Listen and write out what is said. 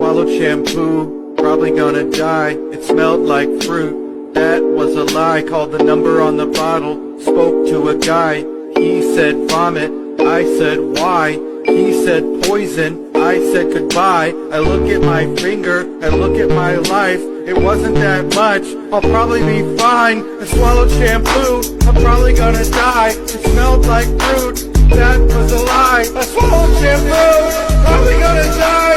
swallowed shampoo, probably gonna die. It smelled like fruit, that was a lie. Called the number on the bottle, spoke to a guy. He said vomit, I said why? He said poison, I said goodbye. I look at my finger, I look at my life. It wasn't that much, I'll probably be fine. I swallowed shampoo, I'm probably gonna die. It smelled like fruit, that was a lie. I swallowed shampoo, probably gonna die.